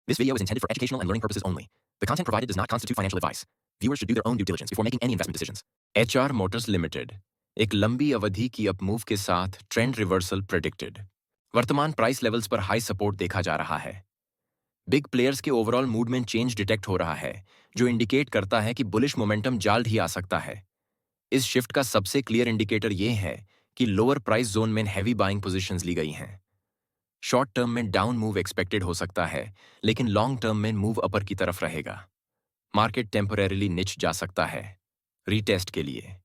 This video is intended for educational and learning purposes only. The content provided does not constitute financial advice. Viewers should do their own due diligence before making any investment decisions. HR Motors limited एक लंबी अवधि की up move के साथ trend reversal predicted. वर्तमान price levels पर high support देखा जा रहा है। बिग प्लेयर्स के ओवरऑल मूड में चेंज डिटेक्ट हो रहा है, जो इंडिकेट करता है कि बुलिश मोमेंटम जल्द ही आ सकता है। इस शिफ्ट का सबसे क्लियर इंडिकेटर यह है कि लोअर प्राइस जोन में हैवी बाइंग पोजीशंस ली गई हैं। शॉर्ट टर्म में डाउन मूव एक्सपेक्टेड हो सकता है, लेकिन लॉन्ग टर्म में मूव अपर की तरफ रहेगा। मार्केट टेम्परेरीली निच जा सकता है रीटेस्ट के लिए।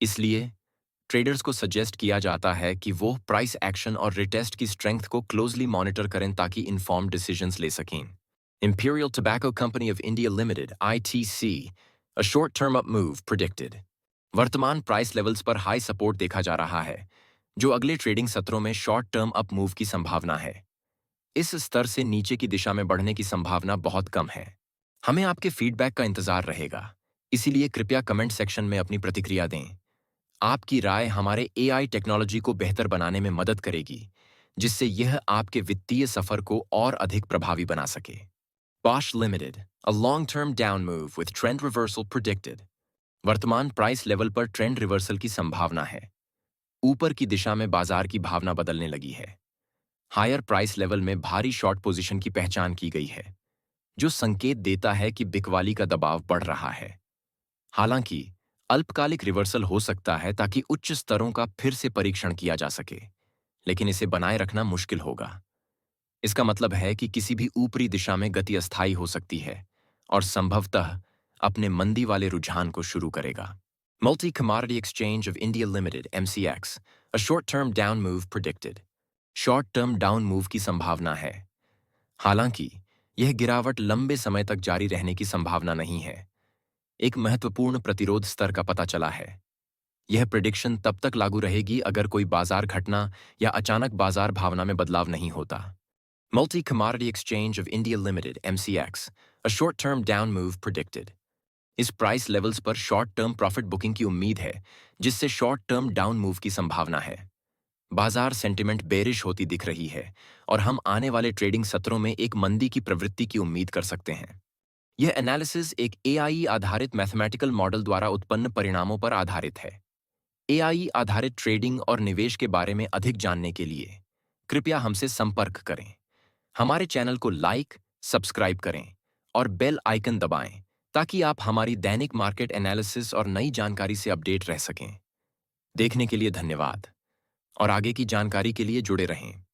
इसलिए ट्रेडर्स को सजेस्ट किया जाता है कि वो प्राइस एक्शन और रिटेस्ट की स्ट्रेंथ को क्लोजली मॉनिटर करें ताकि इन्फॉर्म्ड डिसीजंस ले सकें। Imperial Tobacco Company of India Limited (ITC) a short-term up move predicted। वर्तमान प्राइस लेवल्स पर हाई सपोर्ट देखा जा रहा है, जो अगले ट्रेडिंग सत्रों में शॉर्ट टर्म अप मूव की संभावना है। इस स्तर से नीचे की दिशा में बढ़ने की संभावना बहुत कम है। हमें आपके फीडबैक का इंतजार रहेगा, इसीलिए कृपया कमेंट सेक्शन में अपनी प्रतिक्रिया दें। आपकी राय हमारे AI टेक्नोलॉजी को बेहतर बनाने में मदद करेगी, जिससे यह आपके वित्तीय सफर को और अधिक प्रभावी बना सके। Bosch Limited, a long-term down move with trend reversal predicted। वर्तमान प्राइस लेवल पर ट्रेंड रिवर्सल की संभावना है। ऊपर की दिशा में बाजार की भावना बदलने लगी है। हायर प्राइस लेवल में भारी शॉर्ट पोजीशन की पहचान की गई है, जो संकेत देता है कि बिकवाली का दबाव बढ़ रहा है। हालांकि अल्पकालिक रिवर्सल हो सकता है ताकि उच्च स्तरों का फिर से परीक्षण किया जा सके, लेकिन इसे बनाए रखना मुश्किल होगा। इसका मतलब है कि किसी भी ऊपरी दिशा में गति अस्थायी हो सकती है और संभवतः अपने मंदी वाले रुझान को शुरू करेगा। Multi Commodity Exchange of India Limited (MCX) a short-term down move predicted। Short term down move की संभावना है। हालांकि यह गिरावट लंबे समय तक जारी रहने की संभावना नहीं है। एक महत्वपूर्ण प्रतिरोध स्तर का पता चला है। यह प्रेडिक्शन तब तक लागू रहेगी अगर कोई बाजार घटना या अचानक बाजार भावना में बदलाव नहीं होता। Multi Commodity Exchange of India Limited (MCX) a short-term down move predicted। इस प्राइस लेवल्स पर शॉर्ट टर्म प्रॉफिट बुकिंग की उम्मीद है, जिससे शॉर्ट टर्म डाउन मूव की संभावना है। बाजार सेंटिमेंट बेरिश होती दिख रही है और हम आने वाले ट्रेडिंग सत्रों में एक मंदी की प्रवृत्ति की उम्मीद कर सकते हैं। यह एनालिसिस एक AI आधारित मैथमेटिकल मॉडल द्वारा उत्पन्न परिणामों पर आधारित है। AI आधारित ट्रेडिंग और निवेश के बारे में अधिक जानने के लिए कृपया हमसे संपर्क करें। हमारे चैनल को लाइक, सब्सक्राइब करें और बेल आइकन दबाएं ताकि आप हमारी दैनिक मार्केट एनालिसिस और नई जानकारी से अपडेट रह सकें। देखने के लिए धन्यवाद और आगे की जानकारी के लिए जुड़े रहें।